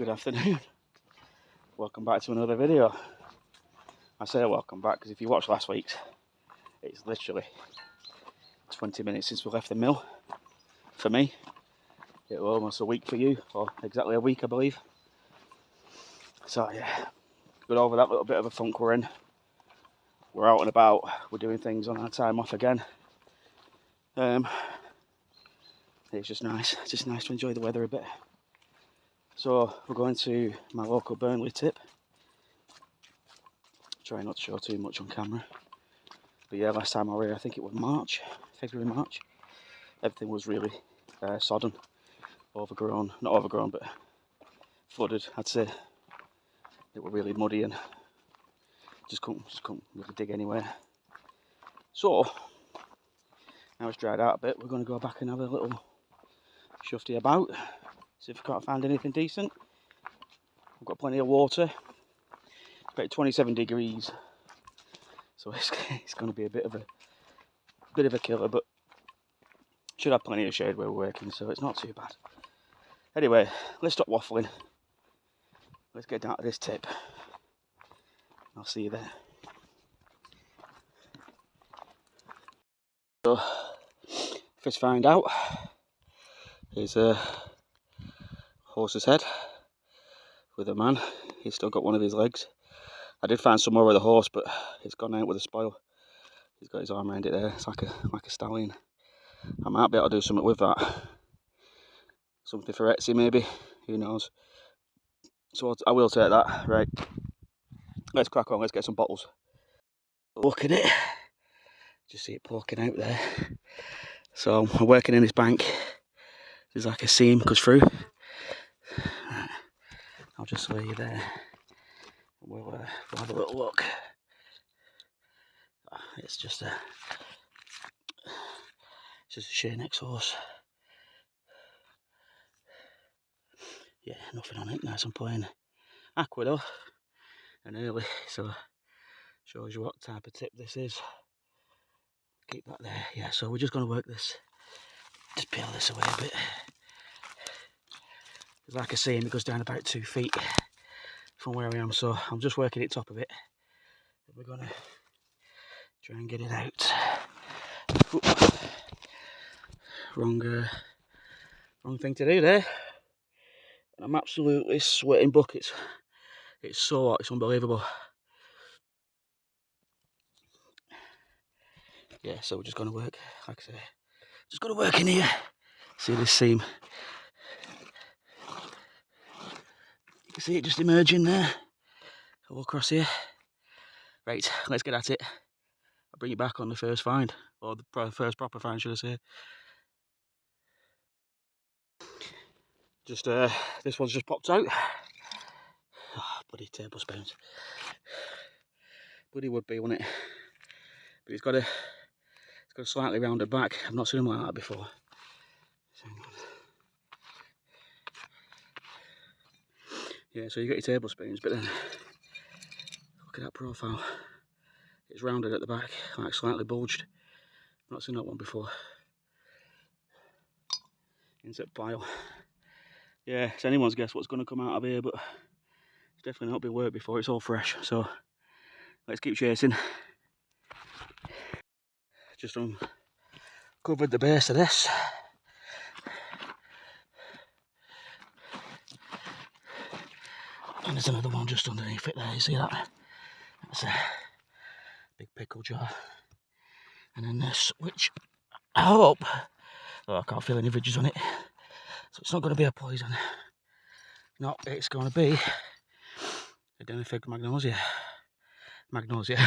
Good afternoon. Welcome back to another video. I say welcome back because if you watched last week's, it's literally 20 minutes since we left the mill. For me, it was almost a week for you, or exactly a week I believe. So yeah, got over that little bit of a funk we're in. We're out and about, we're doing things on our time off again. It's just nice to enjoy the weather a bit. So we're going to my local Burnley tip. Try not to show too much on camera. But yeah, last time I was here, I think it was February, March. Everything was really sodden, overgrown, not overgrown, but flooded, I'd say. It was really muddy and just couldn't really dig anywhere. So, now it's dried out a bit, we're going to go back and have a little shufty about, see if we can't find anything decent. We've got plenty of water. It's about 27 degrees, so it's going to be a bit of a killer, but should have plenty of shade where we're working, so it's not too bad. Anyway, let's stop waffling. Let's get down to this tip. I'll see you there. So, first find out is a horse's head with a man. He's still got one of his legs. I did find some more with the horse, but it's gone out with the spoil. He's got his arm around it there. It's like a stallion. I might be able to do something with that. Something for Etsy maybe. Who knows? So I will take that. Right. Let's crack on. Let's get some bottles. Look at it. Just see it poking out there. So I'm working in this bank. There's like a seam goes through. Right. I'll just lay you there. We'll have a little look. It's just a sheer next horse. Yeah, nothing on it. Nice and plain. Aqua though, and early, so shows you what type of tip this is. Keep that there. Yeah, so we're just going to work this. Just peel this away a bit. Like I say, it goes down about 2 feet from where I am, so I'm just working it top of it. We're going to try and get it out. Ooh. Wrong thing to do there. I'm absolutely sweating buckets. It's so hot, it's unbelievable. Yeah, so we're just going to work, like I say, just going to work in here. See this seam? You can see it just emerging there. All across here. Right, let's get at it. I'll bring it back on the first find, or the first proper find, should I say. Just this one's just popped out. Oh, bloody tablespoons. Bloody would be, wouldn't it? But it's got a slightly rounded back. I've not seen them like that before. Yeah, so you got your tablespoons, but then look at that profile. It's rounded at the back, like slightly bulged. I've not seen that one before. Insect pile. Yeah, it's anyone's guess what's going to come out of here, but it's definitely not been worked before. It's all fresh, so let's keep chasing. Just uncovered the base of this. And there's another one just underneath it there, you see that? That's a big pickle jar. And then this, which I hope, oh, I can't feel any ridges on it, so it's not going to be a poison. No, it's going to be a Denifig magnosia. Magnesia.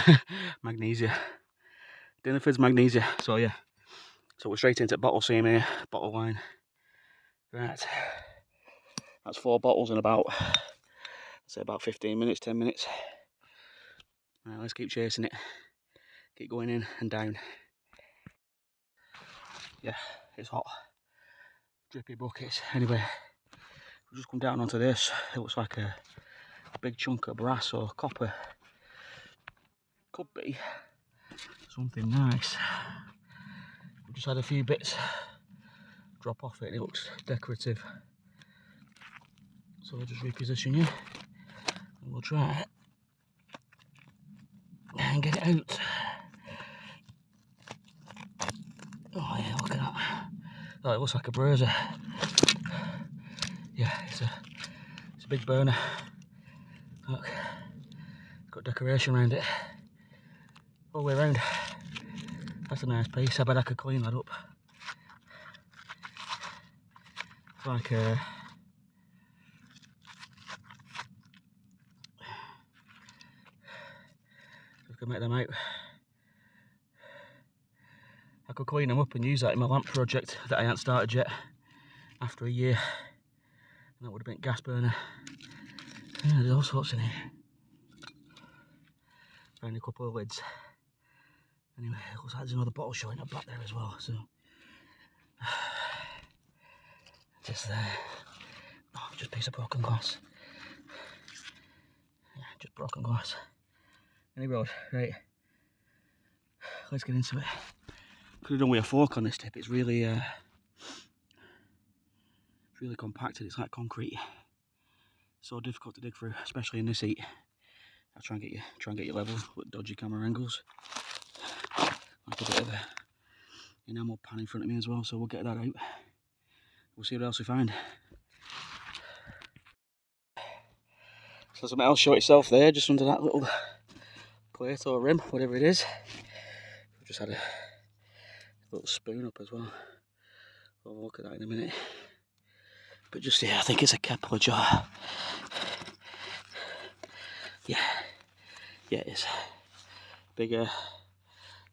Denifig's magnesia. So yeah, so we're straight into bottle seam here, bottle line. Right, that's 4 bottles in about, say about 15 minutes, 10 minutes. Right, let's keep chasing it. Keep going in and down. Yeah, it's hot. Drippy buckets. Anyway, we'll just come down onto this. It looks like a big chunk of brass or copper. Could be something nice. We've just had a few bits drop off it and it looks decorative. So I'll just reposition you and we'll try it and get it out. Oh yeah, look at that. Oh, it looks like a brazier. Yeah, it's a big burner. Look, it's got decoration around it all the way around. That's a nice piece. I bet I could clean that up. It's like a I could make them out. I could clean them up and use that in my lamp project that I hadn't started yet after a year. And that would have been gas burner. Yeah, there's all sorts in here. Found a couple of lids. Anyway, it looks like there's another bottle showing up back there as well, so just there. Oh, just a piece of broken glass. Yeah, just broken glass. Any road, right. Let's get into it. Could have done with a fork on this tip. It's really compacted. It's like concrete. So difficult to dig through, especially in this heat. I'll try and get you level with dodgy camera angles. Like a bit of a enamel pan in front of me as well, so we'll get that out. We'll see what else we find. So something else show itself there, just under that little plate or rim, whatever it is. We've just had a little spoon up as well. We'll have a look at that in a minute. But just here, I think it's a Kepler jar. Yeah, it is. Big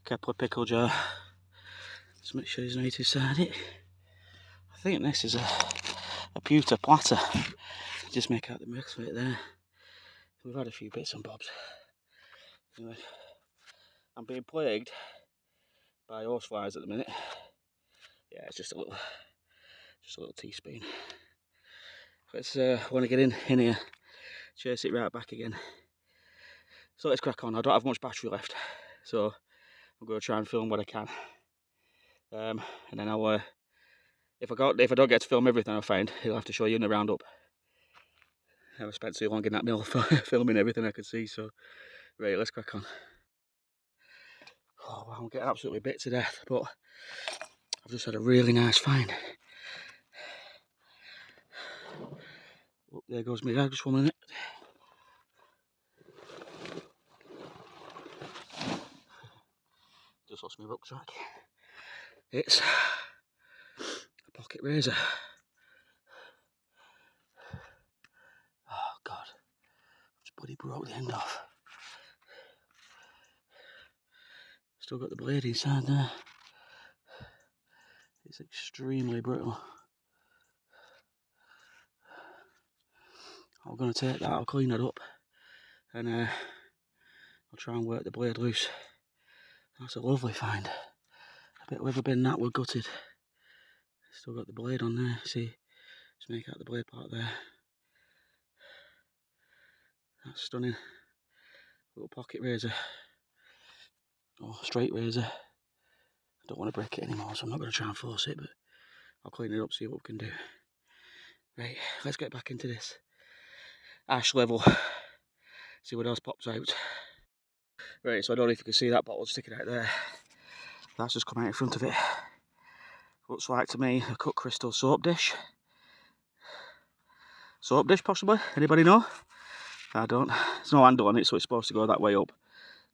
Kepler pickle jar. Just make sure there's no inside it. I think this is a pewter platter. Just make out the mix of it there. We've had a few bits and bobs. Anyway, I'm being plagued by horseflies at the minute. Yeah, it's just a little teaspoon. Let's want to get in here, chase it right back again. So let's crack on. I don't have much battery left, so I'm going to try and film what I can. And then I'll, if I don't get to film everything I find, I'll have to show you in the roundup. I've spent too long in that mill filming everything I could see. So right, let's crack on. Oh, wow, I'm getting absolutely bit to death, but I've just had a really nice find. Oh, there goes my dad, just 1 minute. Just lost my rucksack. It's a pocket razor. Oh God, just bloody broke the end off. Still got the blade inside there. It's extremely brittle. I'm going to take that, I'll clean it up, and I'll try and work the blade loose. That's a lovely find. I bet whoever been that were gutted. Still got the blade on there, see, just make out the blade part there. That's stunning. Little pocket razor, or straight razor. I don't want to break it anymore, so I'm not going to try and force it, but I'll clean it up, see what we can do. Right, let's get back into this ash level, see what else pops out. Right, so I don't know if you can see that bottle sticking out there. That's just come out in front of it. Looks like to me a cut crystal soap dish. Soap dish possibly? Anybody know? I don't. There's no handle on it, so it's supposed to go that way up.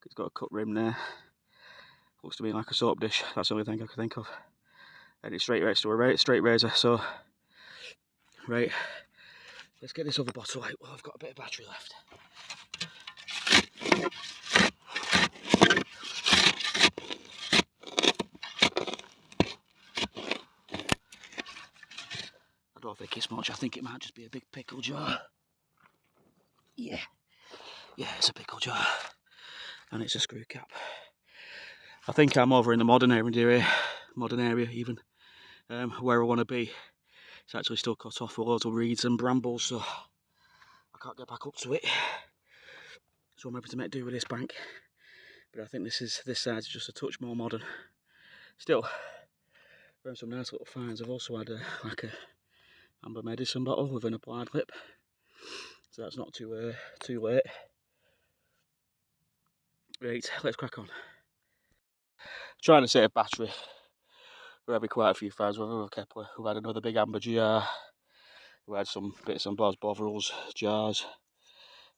It's got a cut rim there. Looks to me like a soap dish. That's the only thing I can think of. And it's straight next to a straight razor. So, right, let's get this other bottle out. Well, I've got a bit of battery left. I don't think it's much. I think it might just be a big pickle jar. Yeah, it's a pickle jar. And it's a screw cap. I think I'm over in the modern area even, where I want to be. It's actually still cut off with loads of reeds and brambles, so I can't get back up to it. So I'm having to make do with this bank. But I think this side's just a touch more modern. Still, found some nice little finds. I've also had like a amber medicine bottle with an applied lip. so that's not too late. Right, let's crack on. Trying to save battery. We're having quite a few fires. We've had another big amber jar. We had some bits and bobs, bovrils, jars.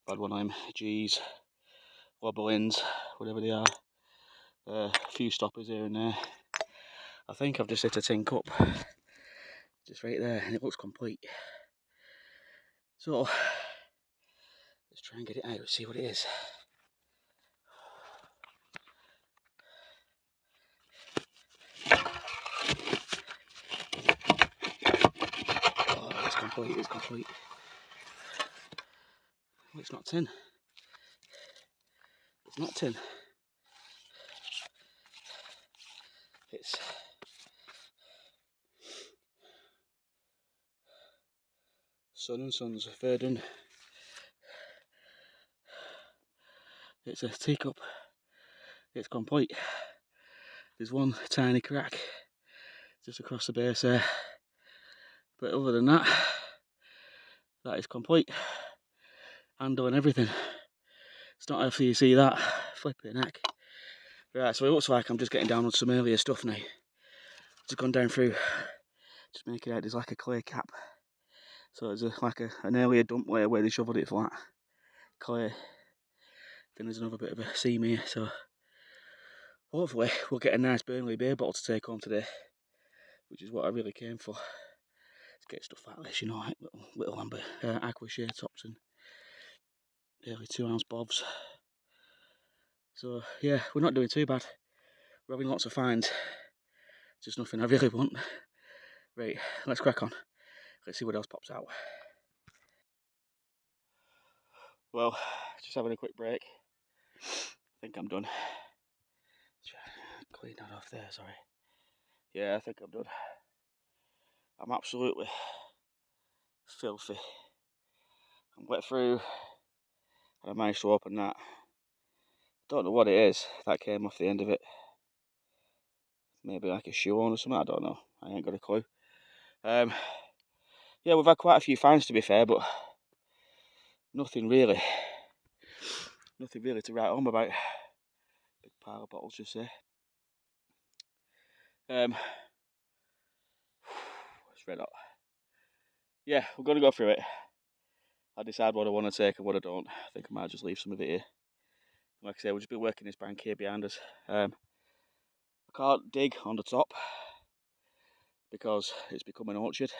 We've had one of them G's, wobblins, whatever they are. A few stoppers here and there. I think I've just hit a tin cup, just right there, and it looks complete. So let's try and get it out, see what it is. Oh, it's complete, it's complete. Oh, it's not tin. It's not tin. It's Sun & Sons, Verdun. It's a teacup. It's complete. There's one tiny crack just across the base there. But other than that, that is complete. Handle and everything. It's not after you see that. Flipping heck. Right, so it looks like I'm just getting down on some earlier stuff now. Just gone down through, just making out there's like a clay cap. So there's an earlier dump layer where they shoveled it flat. Clay. Then there's another bit of a seam here, so hopefully we'll get a nice Burnley beer bottle to take home today, which is what I really came for. Let's get stuff like this, you know, like little amber aqua shade tops and early 2-ounce bobs. So yeah, we're not doing too bad. We're having lots of finds. Just nothing I really want. Right, let's crack on. Let's see what else pops out. Well, just having a quick break. I think I'm done. Clean that off there, sorry. Yeah, I think I'm done. I'm absolutely filthy. I'm wet through, and I managed to open that. Don't know what it is that came off the end of it. Maybe like a shoe on or something, I don't know. I ain't got a clue. Yeah, we've had quite a few finds to be fair, but nothing really to write home about. Big pile of bottles just there. It's red hot. Yeah, we're going to go through it. I'll decide what I want to take and what I don't. I think I might just leave some of it here. Like I say, we'll just be working this bank here behind us. I can't dig on the top because it's become an orchard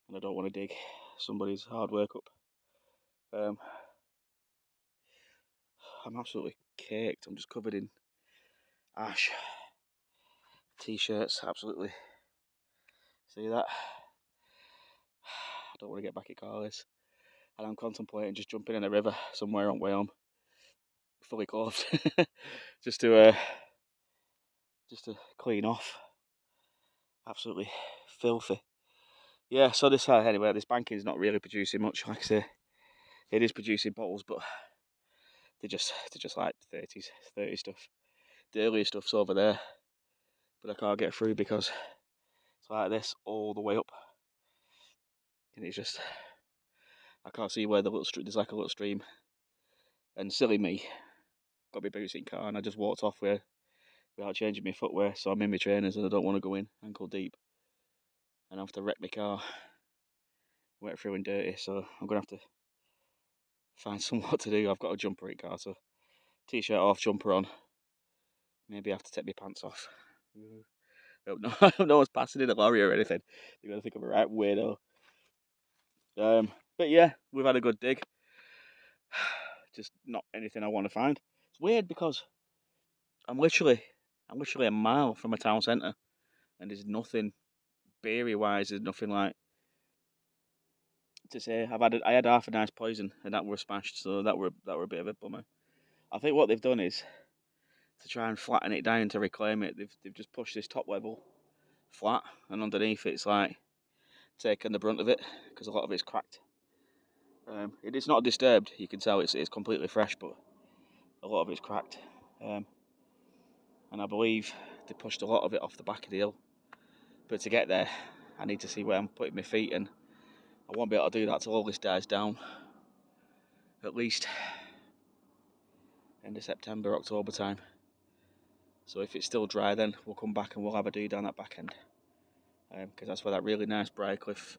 and I don't want to dig somebody's hard work up. I'm absolutely caked. I'm just covered in ash. T-shirts, absolutely. See that? I don't want to get back at Carly's. And I'm contemplating just jumping in a river somewhere on way home, fully clothed, just to clean off. Absolutely filthy. Yeah, so this anyway, this banking is not really producing much. Like I say, it is producing bottles, but they're just like 30 stuff. The earlier stuff's over there, but I can't get through because it's like this all the way up, and it's just I can't see where there's like a little stream. And silly me, got my boots in car, and I just walked off without changing my footwear. So I'm in my trainers, and I don't want to go in ankle deep, and I have to wreck my car, wet through and dirty. So I'm gonna have to find somewhat to do. I've got a jumper in car, so t-shirt off, jumper on. Maybe I have to take my pants off. I hope no one's passing in a lorry or anything. They're gonna think I'm a right weirdo. But yeah, we've had a good dig. Just not anything I want to find. It's weird because I'm literally a mile from a town centre, and there's nothing beery wise. There's nothing like to say. I had half a nice poison, and that were smashed, so that were a bit of a bummer. I think what they've done is to try and flatten it down to reclaim it. They've just pushed this top level flat, and underneath it's like taken the brunt of it because a lot of it's cracked. It is not disturbed. You can tell it's completely fresh, but a lot of it's cracked. And I believe they pushed a lot of it off the back of the hill. But to get there, I need to see where I'm putting my feet, and I won't be able to do that till all this dies down. At least end of September, October time. So if it's still dry, then we'll come back and we'll have a do down that back end. Because that's where that really nice Briarcliff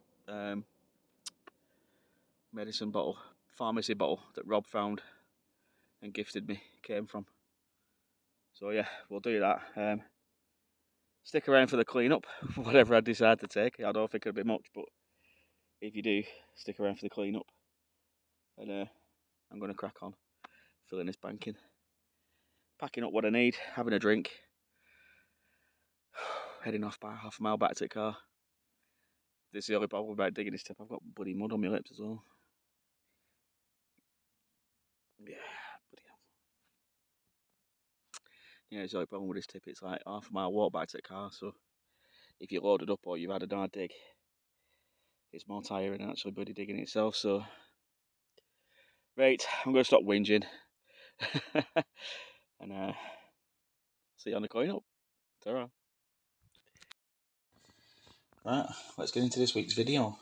medicine bottle, pharmacy bottle that Rob found and gifted me came from. So yeah, we'll do that. Stick around for the clean-up, whatever I decide to take. I don't think it'll be much, but if you do, stick around for the clean-up. And I'm going to crack on filling this bank in. Packing up what I need, having a drink. Heading off by half a mile back to the car. This is the only problem about digging this tip. I've got bloody mud on my lips as well. Yeah, bloody hell. Yeah, it's the only problem with this tip. It's like half a mile walk back to the car, so if you're loaded up or you've had a hard dig, it's more tiring than actually bloody digging it itself. So, right, I'm going to stop whinging. And see you on the clean-up. Ta-ra. Right, let's get into this week's video.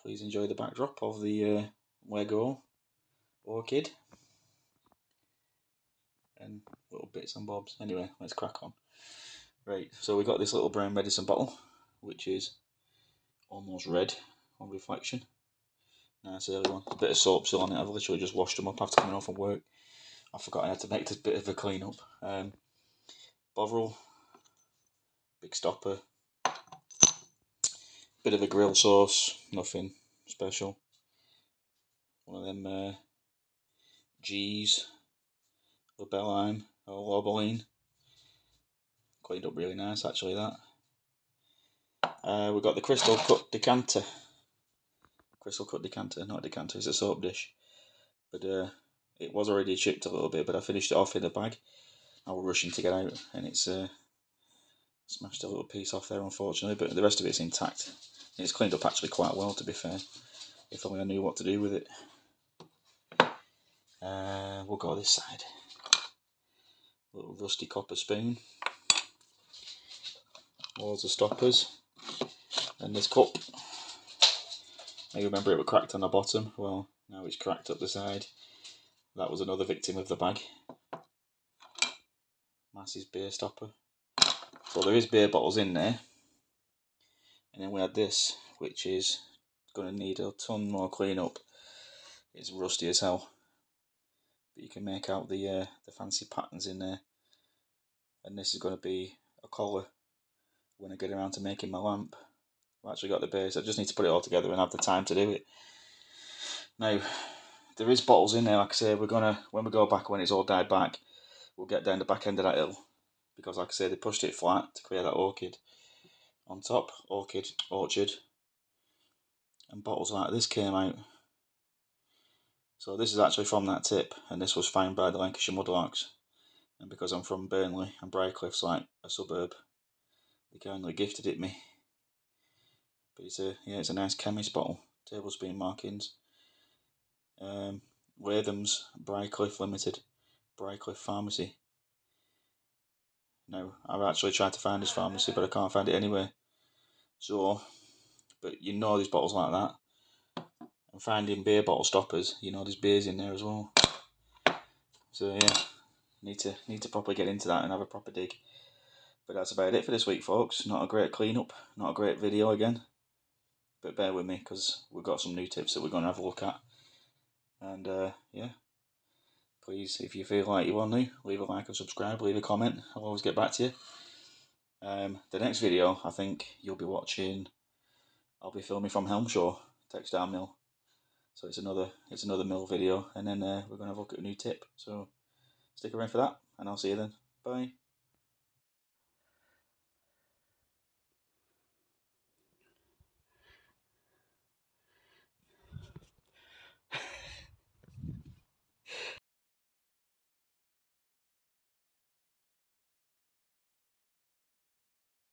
Please enjoy the backdrop of the Lego orchid. And little bits and bobs. Anyway, let's crack on. Right, so we got this little brown medicine bottle, which is almost red on reflection. Nice early one. A bit of soap still on it. I've literally just washed them up after coming off from work. I forgot I had to make this bit of a clean up. Bovril, big stopper, bit of a grill sauce, nothing special. One of them G's, Lobeline or Lobeline. Cleaned up really nice actually that. We've got the crystal cut decanter. Crystal cut decanter, not a decanter, it's a soap dish. But it was already chipped a little bit, but I finished it off in a bag. I was rushing to get out, and it's smashed a little piece off there, unfortunately, but the rest of it's intact. It's cleaned up actually quite well, to be fair, if only I knew what to do with it. We'll go this side. Little rusty copper spoon. Loads of stoppers. And this cup. I remember it was cracked on the bottom. Well, now it's cracked up the side. That was another victim of the bag. Massive beer stopper. So there is beer bottles in there. And then we had this, which is going to need a ton more clean up. It's rusty as hell. But you can make out the fancy patterns in there. And this is going to be a collar when I get around to making my lamp. I've actually got the base. I just need to put it all together and have the time to do it. Now, there is bottles in there. Like I say, we're gonna, when we go back, when it's all died back, we'll get down the back end of that hill, because like I say, they pushed it flat to create that orchid on top, orchid orchard, and bottles like this came out. So this is actually from that tip, and this was found by the Lancashire Mudlarks. And because I'm from Burnley and Briarcliff's like a suburb, they kindly gifted it me. But it's a nice chemist bottle, tablespoon markings. Latham's Briarcliff Limited, Briarcliff Pharmacy. Now, I've actually tried to find this pharmacy, but I can't find it anywhere. So, but you know there's bottles like that. And finding beer bottle stoppers, you know there's beers in there as well. So yeah, need to properly get into that and have a proper dig. But that's about it for this week, folks. Not a great cleanup, not a great video again. But bear with me, because we've got some new tips that we're going to have a look at. And yeah, please, if you feel like you want to, leave a like and subscribe, leave a comment. I'll always get back to you. The next video, I think you'll be watching, I'll be filming from Helmshore Textile Mill. So it's another mill video, and then we're going to have a look at a new tip. So stick around for that, and I'll see you then. Bye.